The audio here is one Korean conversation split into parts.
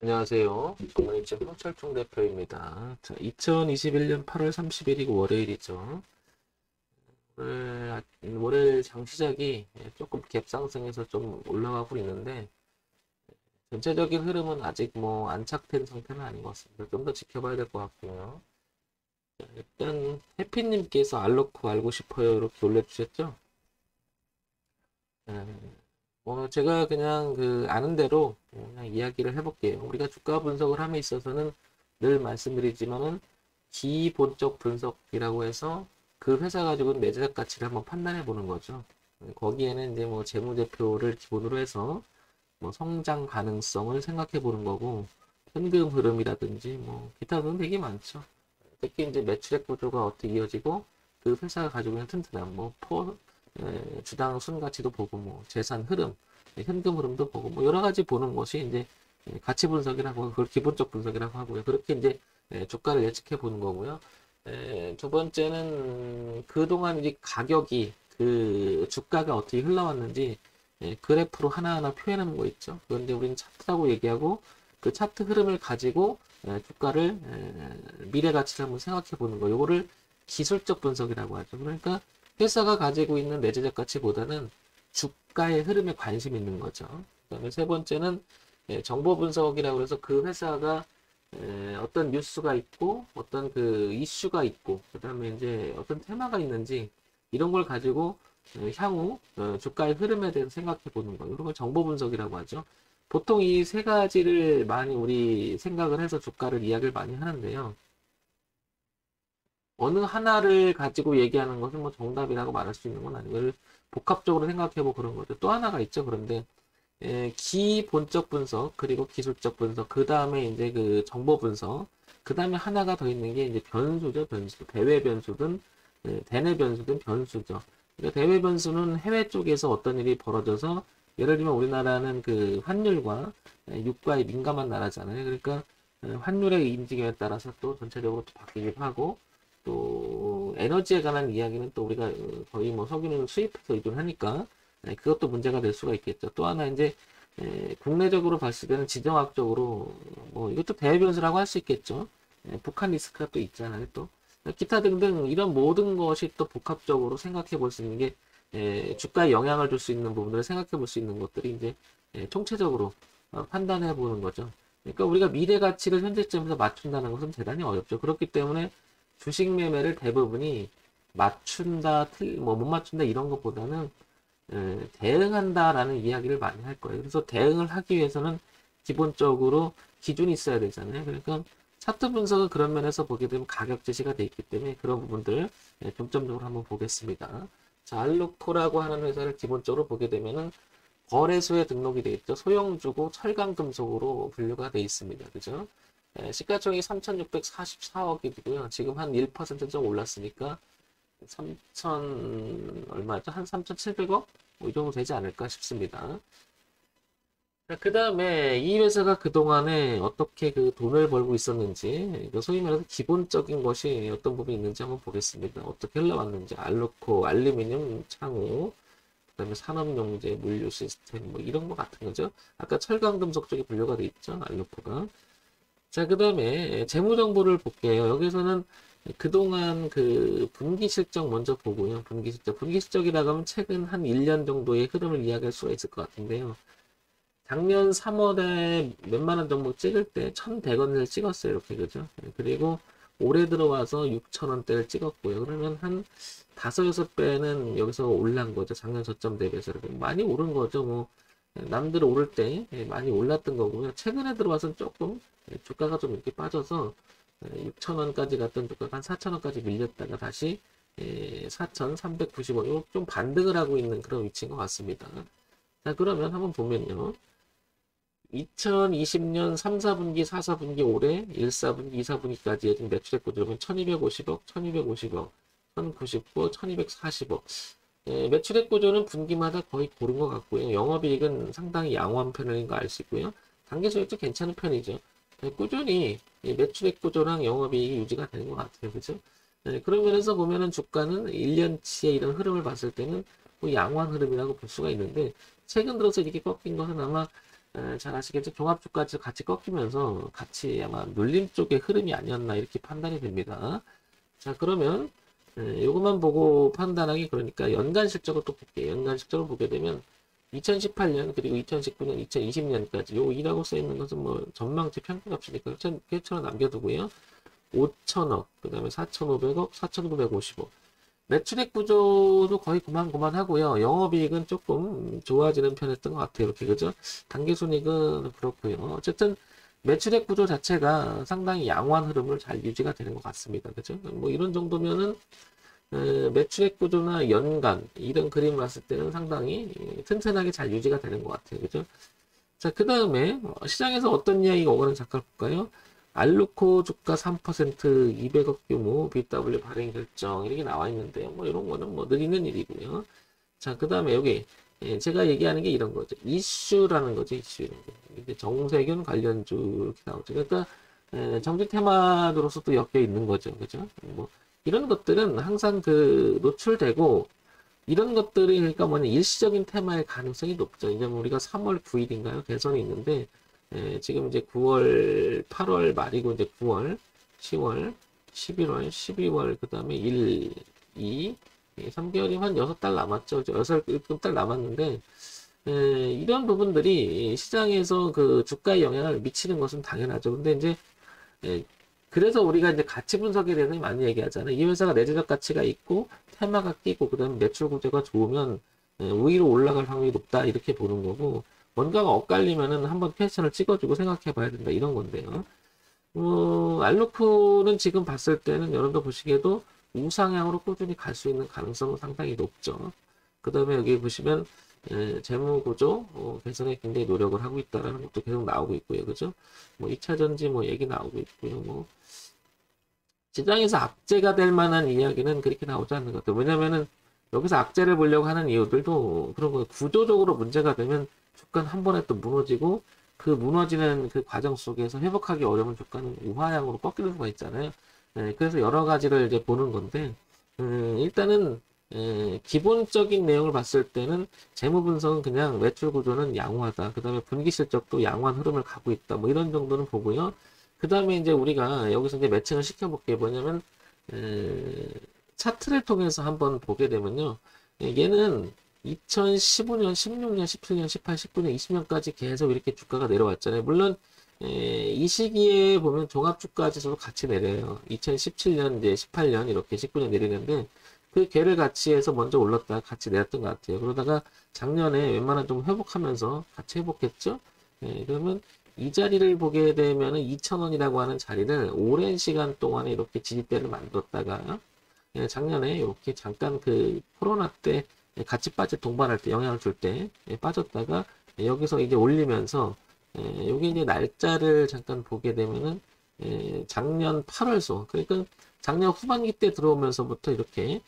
안녕하세요. 동아일보 홍철중 대표입니다. 자, 2021년 8월 30일이고 월요일이죠. 월요일 장 시작이 조금 갭 상승해서 좀 올라가고 있는데 전체적인 흐름은 아직 뭐 안착된 상태는 아닌 것 같습니다. 좀 더 지켜봐야 될 것 같고요. 자, 일단 해피님께서 알로코 알고 싶어요 이렇게 올려주셨죠? 자, 제가 그냥 그 아는 대로 그냥 이야기를 해볼게요. 우리가 주가 분석을 함에 있어서는 늘 말씀드리지만은 기본적 분석이라고 해서 그 회사 가지고 있는 내재적 가치를 한번 판단해 보는 거죠. 거기에는 이제 뭐 재무제표를 기본으로 해서 뭐 성장 가능성을 생각해 보는 거고 현금 흐름이라든지 뭐 기타 등은 되게 많죠. 특히 이제 매출액 구조가 어떻게 이어지고 그 회사가 가지고 있는 튼튼한 주당 순가치도 보고 뭐 재산 흐름, 현금 흐름도 보고 뭐 여러 가지 보는 것이 이제 가치 분석이라고 그걸 기본적 분석이라고 하고요. 그렇게 이제 주가를 예측해 보는 거고요. 두 번째는 그동안 이제 가격이 그 주가가 어떻게 흘러왔는지 그래프로 하나하나 표현하는 거 있죠. 그런데 우리는 차트라고 얘기하고 그 차트 흐름을 가지고 주가를 미래 가치를 한번 생각해 보는 거. 요거를 기술적 분석이라고 하죠. 그러니까 회사가 가지고 있는 내재적 가치보다는 주가의 흐름에 관심 있는 거죠. 그다음에 세 번째는 정보 분석이라고 해서 그 회사가 어떤 뉴스가 있고 어떤 그 이슈가 있고 그다음에 이제 어떤 테마가 있는지 이런 걸 가지고 향후 주가의 흐름에 대해서 생각해 보는 거. 이런 걸 정보 분석이라고 하죠. 보통 이 세 가지를 많이 우리 생각을 해서 주가를 이야기를 많이 하는데요. 어느 하나를 가지고 얘기하는 것은 뭐 정답이라고 말할 수 있는 건 아니고 복합적으로 생각해보고 그런 거죠. 또 하나가 있죠. 그런데 기본적 분석 그리고 기술적 분석 그 다음에 이제 그 정보 분석 그 다음에 하나가 더 있는 게 이제 변수죠. 변수 대외 변수든 대내 변수든 변수죠. 그러니까 대외 변수는 해외 쪽에서 어떤 일이 벌어져서 예를 들면 우리나라는 그 환율과 유가에 민감한 나라잖아요. 그러니까 환율의 움직임에 따라서 또 전체적으로 또 바뀌기도 하고 또 에너지에 관한 이야기는 또 우리가 거의 뭐 석유는 수입해서 의존하니까 그것도 문제가 될 수가 있겠죠. 또 하나 이제 국내적으로 봤을 때는 지정학적으로 뭐 이것도 대외 변수라고 할 수 있겠죠. 북한 리스크가 또 있잖아요. 또 기타 등등 이런 모든 것이 또 복합적으로 생각해 볼 수 있는 게 주가에 영향을 줄 수 있는 부분들을 생각해 볼 수 있는 것들이 이제 총체적으로 판단해 보는 거죠. 그러니까 우리가 미래 가치를 현재점에서 맞춘다는 것은 대단히 어렵죠. 그렇기 때문에 주식 매매를 대부분이 맞춘다, 못 맞춘다 이런 것보다는 대응한다라는 이야기를 많이 할 거예요. 그래서 대응을 하기 위해서는 기본적으로 기준이 있어야 되잖아요. 그러니까 차트 분석은 그런 면에서 보게 되면 가격 제시가 돼 있기 때문에 그런 부분들 중점적으로 한번 보겠습니다. 자, 알루코라고 하는 회사를 기본적으로 보게 되면은 거래소에 등록이 돼 있죠. 소형주고 철강금속으로 분류가 돼 있습니다. 그죠? 시가총액이 3,644억이고요. 지금 한 1%좀 올랐으니까 3천 얼마죠? 한 3,700억? 뭐 이 정도 되지 않을까 싶습니다. 그 다음에 이 회사가 그동안에 어떻게 그 돈을 벌고 있었는지, 소위 말해서 기본적인 것이 어떤 부분이 있는지 한번 보겠습니다. 어떻게 흘러왔는지, 알루코, 알루미늄, 창호, 그 다음에 산업용제, 물류 시스템, 뭐 이런 거 같은 거죠. 아까 철강금속 쪽에 분류가 돼 있죠, 알루코가. 자, 그 다음에 재무 정보를 볼게요. 여기서는 그동안 그 분기 실적 먼저 보고요. 분기 실적. 분기 실적이라고 하면 최근 한 1년 정도의 흐름을 이야기할 수가 있을 것 같은데요. 작년 3월에 몇만 원 정도 찍을 때 1,100원을 찍었어요. 이렇게, 그죠? 그리고 올해 들어와서 6,000원대를 찍었고요. 그러면 한 5, 6배는 여기서 올란 거죠. 작년 저점 대비해서. 많이 오른 거죠. 뭐, 남들 오를 때 많이 올랐던 거고요. 최근에 들어와서는 조금 주가가 좀 이렇게 빠져서 6,000원까지 갔던 주가가 한 4,000원까지 밀렸다가 다시 4,390원 좀 반등을 하고 있는 그런 위치인 것 같습니다. 자, 그러면 한번 보면요. 2020년 3, 4분기, 4, 4분기 올해 1, 4분기, 2, 4분기까지 예전 매출액 구조는 1250억, 1250억, 1099억, 1240억. 매출액 구조는 분기마다 거의 고른 것 같고요. 영업이익은 상당히 양호한 편인 거 알 수 있고요. 단기 수익도 괜찮은 편이죠. 꾸준히 매출액 구조랑 영업이익이 유지가 되는 것 같아요. 그죠? 그런 면에서 보면은 주가는 1년치의 이런 흐름을 봤을 때는 뭐 양호한 흐름이라고 볼 수가 있는데 최근 들어서 이렇게 꺾인 것은 아마 잘 아시겠죠? 종합주가지 같이 꺾이면서 같이 아마 눌림 쪽의 흐름이 아니었나 이렇게 판단이 됩니다. 자, 그러면 요것만 보고 판단하기 그러니까 연간 실적을 또 볼게요. 연간 실적을 보게 되면 2018년 그리고 2019년, 2020년까지 요 2라고 써 있는 것은 뭐 전망치 평균값이니까 그처럼 남겨두고요. 5천억, 그 다음에 4,500억, 4,950억. 매출액 구조도 거의 고만고만하고요. 영업이익은 조금 좋아지는 편이었던 것 같아요. 이렇게 그죠? 당기순이익은 그렇고요. 어쨌든 매출액 구조 자체가 상당히 양호한 흐름을 잘 유지가 되는 것 같습니다. 그죠? 뭐 이런 정도면은 매출액 구조나 연간 이런 그림 봤을 때는 상당히 튼튼하게 잘 유지가 되는 것 같아요. 그죠? 자, 그 다음에 시장에서 어떤 이야기가 오가는 잠깐 볼까요? 알루코 주가 3% 200억 규모 BW 발행 결정 이렇게 나와 있는데요. 뭐 이런 거는 뭐 늘 있는 일이고요. 자, 그 다음에 여기 제가 얘기하는 게 이런 거죠. 이슈라는 거죠. 이슈. 이제 정세균 관련주 이렇게 나오죠. 그러니까 정치 테마로서도 엮여 있는 거죠. 그죠? 뭐 이런 것들은 항상 그 노출되고 이런 것들이 그러니까 뭐냐 일시적인 테마일 가능성이 높죠. 이제 우리가 3월 9일인가요? 개선이 있는데 지금 이제 9월, 8월 말이고 이제 9월, 10월, 11월, 12월 그다음에 1, 2, 3개월이면 한 6달 남았죠. 6, 7달 남았는데 이런 부분들이 시장에서 그 주가에 영향을 미치는 것은 당연하죠. 근데 이제 예, 그래서 우리가 이제 가치 분석에 대해서 많이 얘기하잖아요. 이 회사가 내재적 가치가 있고 테마가 끼고 그다음에 매출 구조가 좋으면 위로 올라갈 확률이 높다 이렇게 보는 거고 뭔가가 엇갈리면은 한번 패션을 찍어주고 생각해 봐야 된다 이런 건데요. 알루코는 지금 봤을 때는 여러분들 보시기에도 우상향으로 꾸준히 갈 수 있는 가능성은 상당히 높죠. 그 다음에 여기 보시면 재무 구조 개선에 굉장히 노력을 하고 있다라는 것도 계속 나오고 있고요. 그죠? 뭐 2차 전지 뭐 얘기 나오고 있고요. 뭐 시장에서 악재가 될 만한 이야기는 그렇게 나오지 않는 것 같아요. 왜냐면은 여기서 악재를 보려고 하는 이유들도 그런 거 구조적으로 문제가 되면 주가는 한 번에 또 무너지고 그 무너지는 그 과정 속에서 회복하기 어려운 주가는 우하향으로 꺾이는 수가 있잖아요. 그래서 여러 가지를 이제 보는 건데 일단은 기본적인 내용을 봤을 때는 재무 분석은 그냥 매출 구조는 양호하다. 그 다음에 분기 실적도 양호한 흐름을 가고 있다. 뭐 이런 정도는 보고요. 그 다음에 이제 우리가 여기서 이제 매칭을 시켜볼게요. 뭐냐면, 차트를 통해서 한번 보게 되면요. 얘는 2015년, 16년, 17년, 18, 19년, 20년까지 계속 이렇게 주가가 내려왔잖아요. 물론, 이 시기에 보면 종합주가 지수도 같이 내려요. 2017년, 이제 18년, 이렇게 19년 내리는데, 그 걔를 같이 해서 먼저 올랐다가 같이 내렸던 것 같아요. 그러다가 작년에 웬만한 좀 회복하면서 같이 회복했죠? 그러면 이 자리를 보게 되면은 2,000원이라고 하는 자리를 오랜 시간 동안에 이렇게 지지대를 만들었다가 작년에 이렇게 잠깐 그 코로나 때 같이 빠질 동반할 때 영향을 줄 때 빠졌다가 여기서 이제 올리면서 여기 이제 날짜를 잠깐 보게 되면은 작년 8월소 그러니까 작년 후반기 때 들어오면서부터 이렇게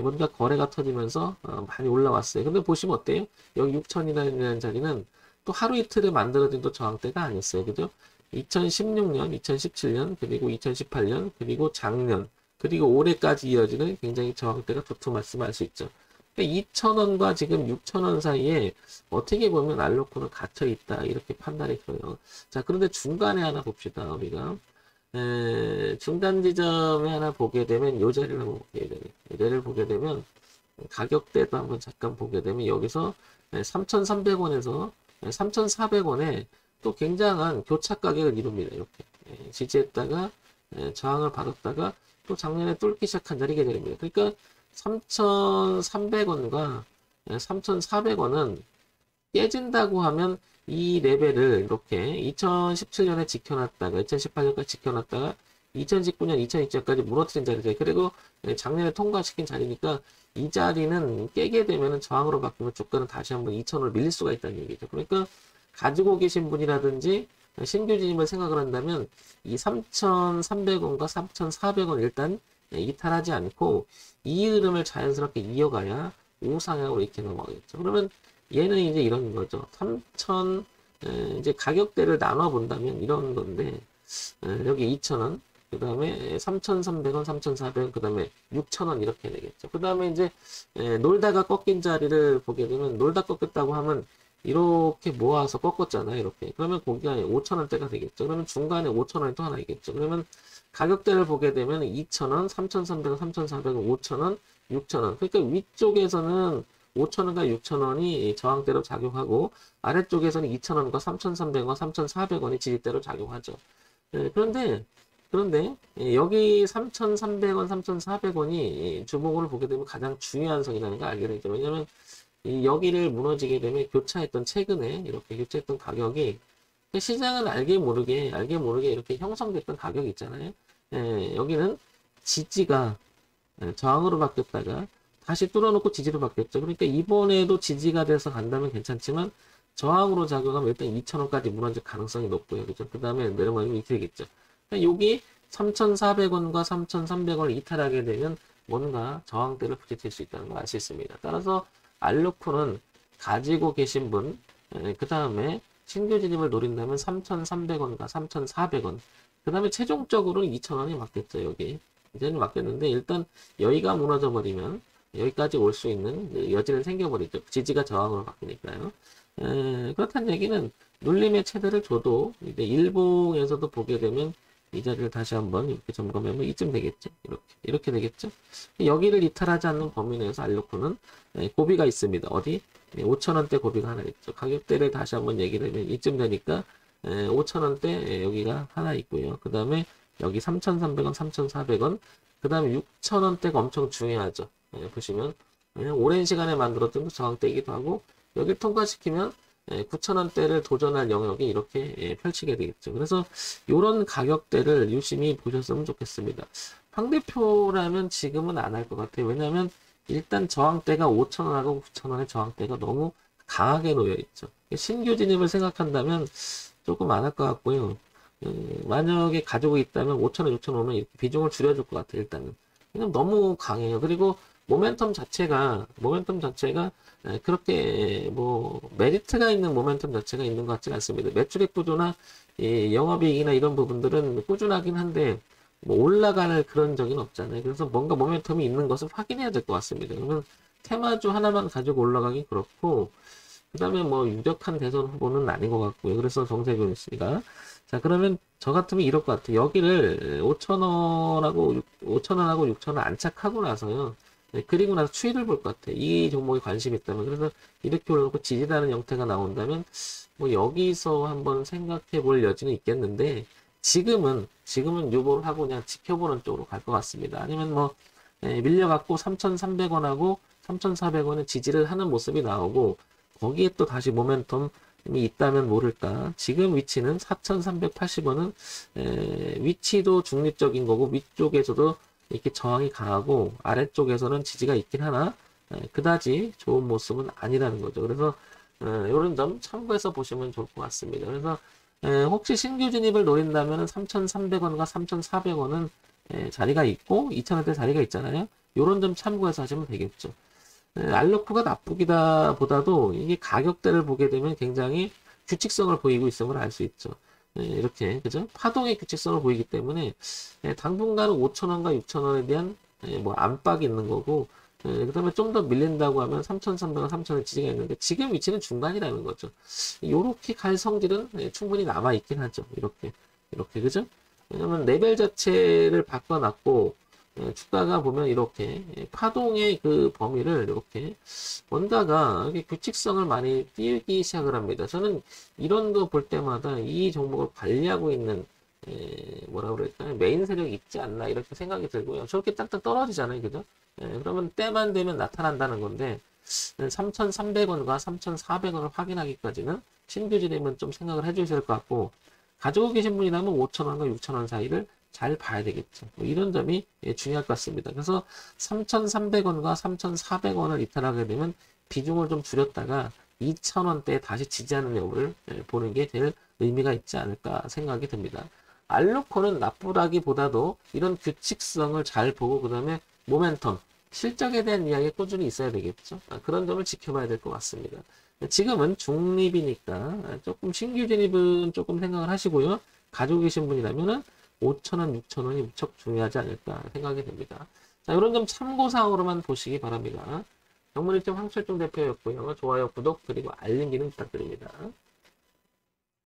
뭔가 거래가 터지면서 많이 올라왔어요. 근데 보시면 어때요? 여기 6,000이라는 자리는 또 하루 이틀에 만들어진 또 저항대가 아니었어요. 그죠? 2016년, 2017년, 그리고 2018년, 그리고 작년, 그리고 올해까지 이어지는 굉장히 저항대가 두툼했음을 알 수 있죠. 2,000원과 지금 6,000원 사이에 어떻게 보면 알로코는 갇혀 있다. 이렇게 판단이 들어요. 자, 그런데 중간에 하나 봅시다. 우리가. 중간 지점에 하나 보게 되면 요 자리를 한번 보게 되면 이 자리를 보게 되면 가격대도 한번 잠깐 보게 되면 여기서 3,300원에서 3,400원에 또 굉장한 교착 가격을 이룹니다. 이렇게 지지했다가 저항을 받았다가 또 작년에 뚫기 시작한 자리가 됩니다. 그러니까 3,300원과 3,400원은 깨진다고 하면 이 레벨을 이렇게 2017년에 지켜놨다가 2018년까지 지켜놨다가 2019년, 2020년까지 무너뜨린 자리죠. 그리고 작년에 통과시킨 자리니까 이 자리는 깨게 되면 저항으로 바뀌면 주가는 다시 한번 2,000원을 밀릴 수가 있다는 얘기죠. 그러니까 가지고 계신 분이라든지 신규 진입을 생각을 한다면 이 3,300원과 3,400원 일단 이탈하지 않고 이 흐름을 자연스럽게 이어가야 우상향으로 이렇게 넘어가겠죠. 그러면 얘는 이제 이런 거죠. 3,000 이제 가격대를 나눠 본다면 이런 건데 여기 2,000원, 그 다음에 3,300원, 3,400원, 그 다음에 6,000원 이렇게 되겠죠. 그 다음에 이제 놀다가 꺾인 자리를 보게 되면 놀다 꺾였다고 하면 이렇게 모아서 꺾었잖아요. 이렇게. 그러면 고기가 5,000원대가 되겠죠. 그러면 중간에 5,000원이 또 하나 있겠죠. 그러면 가격대를 보게 되면 2,000원, 3,300원, 3,400원, 5,000원, 6,000원. 그러니까 위쪽에서는 5,000원과 6,000원이 저항대로 작용하고 아래쪽에서는 2,000원과 3,300원, 3,400원이 지지대로 작용하죠. 그런데 여기 3,300원, 3,400원이 주목을 보게 되면 가장 중요한 선이라는 걸 알게 되죠. 왜냐하면 이 여기를 무너지게 되면 교차했던 최근에 이렇게 교차했던 가격이 시장은 알게 모르게 이렇게 형성됐던 가격이 있잖아요. 여기는 지지가 저항으로 바뀌었다가 다시 뚫어놓고 지지로 바뀌었죠. 그러니까 이번에도 지지가 돼서 간다면 괜찮지만 저항으로 작용하면 일단 2,000원까지 무너질 가능성이 높고요. 그죠? 그 다음에 내려가면 이렇게 되겠죠. 그러니까 여기 3,400원과 3,300원을 이탈하게 되면 뭔가 저항대를 부딪힐 수 있다는 걸 알 수 있습니다. 따라서 알루프는 가지고 계신 분, 그 다음에 신규 진입을 노린다면 3,300원과 3,400원. 그 다음에 최종적으로는 2,000원이 맞겠죠, 여기. 이제는 맞겠는데, 일단 여기가 무너져 버리면 여기까지 올 수 있는 여지는 생겨버리죠. 지지가 저항으로 바뀌니까요. 그렇다는 얘기는 눌림의 최대를 줘도 이제 일봉에서도 보게 되면 이 자리를 다시 한번 이렇게 점검하면 이쯤 되겠죠. 이렇게 되겠죠. 여기를 이탈하지 않는 범위 내에서 알루코는 고비가 있습니다. 어디? 5,000원대 고비가 하나 있죠. 가격대를 다시 한번 얘기를 하면 이쯤 되니까 5,000원대 여기가 하나 있고요. 그 다음에 여기 3,300원, 3,400원, 그 다음에 6,000원대가 엄청 중요하죠. 보시면 오랜 시간에 만들었던 저항대이기도 하고 여기를 통과시키면 9,000원대를 도전할 영역이 이렇게 펼치게 되겠죠. 그래서 이런 가격대를 유심히 보셨으면 좋겠습니다. 황대표라면 지금은 안 할 것 같아요. 왜냐하면 일단 저항대가 5,000원하고 9,000원의 저항대가 너무 강하게 놓여 있죠. 신규 진입을 생각한다면 조금 안 할 것 같고요. 만약에 가지고 있다면 5,000원, 6,000원은 이렇게 비중을 줄여줄 것 같아요. 일단은. 왜냐면 너무 강해요. 그리고 모멘텀 자체가 그렇게 뭐 메리트가 있는 모멘텀 자체가 있는 것 같지는 않습니다. 매출액 구조나 영업이익이나 이런 부분들은 꾸준하긴 한데 뭐 올라갈 그런 적은 없잖아요. 그래서 뭔가 모멘텀이 있는 것을 확인해야 될 것 같습니다. 그러면 테마주 하나만 가지고 올라가기 그렇고 그 다음에 뭐 유력한 대선 후보는 아닌 것 같고요. 그래서 정세균 씨가 자 그러면 저 같으면 이럴 것 같아요. 여기를 5,000원하고 6,000원 안착하고 나서요. 그리고 나서 추이를 볼 것 같아요. 이 종목에 관심이 있다면. 그래서 이렇게 올라놓고 지지다는 형태가 나온다면 뭐 여기서 한번 생각해 볼 여지는 있겠는데 지금은 유보를 하고 그냥 지켜보는 쪽으로 갈 것 같습니다. 아니면 뭐 밀려갖고 3,300원하고 3,400원에 지지를 하는 모습이 나오고 거기에 또 다시 모멘텀이 있다면 모를까. 지금 위치는 4,380원은 위치도 중립적인 거고 위쪽에서도 이렇게 저항이 강하고 아래쪽에서는 지지가 있긴 하나 그다지 좋은 모습은 아니라는 거죠. 그래서 이런 점 참고해서 보시면 좋을 것 같습니다. 그래서 혹시 신규 진입을 노린다면 3,300원과 3,400원은 자리가 있고 2,000원대 자리가 있잖아요. 이런 점 참고해서 하시면 되겠죠. 알루코가 나쁘기다 보다도 이게 가격대를 보게 되면 굉장히 규칙성을 보이고 있음을 알 수 있죠. 이렇게 그죠? 파동의 규칙성을 보이기 때문에 당분간은 5,000원과 6,000원에 대한 뭐 안팎이 있는 거고 그 다음에 좀 더 밀린다고 하면 3,300원, 3,000원 지지가 있는데 지금 위치는 중간이라는 거죠. 요렇게 갈 성질은 충분히 남아 있긴 하죠. 이렇게 그죠? 왜냐면 레벨 자체를 바꿔놨고 주가가 보면 이렇게 파동의 그 범위를 이렇게 뭔가가 이렇게 규칙성을 많이 띄우기 시작을 합니다. 저는 이런 거 볼 때마다 이 종목을 관리하고 있는 뭐라 그럴까요? 메인 세력이 있지 않나 이렇게 생각이 들고요. 저렇게 딱딱 떨어지잖아요. 그죠? 그러면 때만 되면 나타난다는 건데 3,300원과 3,400원을 확인하기까지는 신규 진입은 좀 생각을 해주셔야 될 것 같고 가지고 계신 분이라면 5,000원과 6,000원 사이를 잘 봐야 되겠죠. 뭐 이런 점이 중요할 것 같습니다. 그래서 3,300원과 3,400원을 이탈하게 되면 비중을 좀 줄였다가 2,000원대에 다시 지지하는 여부를 보는 게 제일 의미가 있지 않을까 생각이 듭니다. 알루코는 나쁘다기보다도 이런 규칙성을 잘 보고 그 다음에 모멘텀, 실적에 대한 이야기가 꾸준히 있어야 되겠죠. 그런 점을 지켜봐야 될 것 같습니다. 지금은 중립이니까 조금 신규 진입은 조금 생각을 하시고요. 가지고 계신 분이라면은 5,000원, 6,000원이 무척 중요하지 않을까 생각이 됩니다. 자, 이런 점 참고사항으로만 보시기 바랍니다. 정문일점 황철중 대표였고요. 좋아요, 구독, 그리고 알림 기능 부탁드립니다.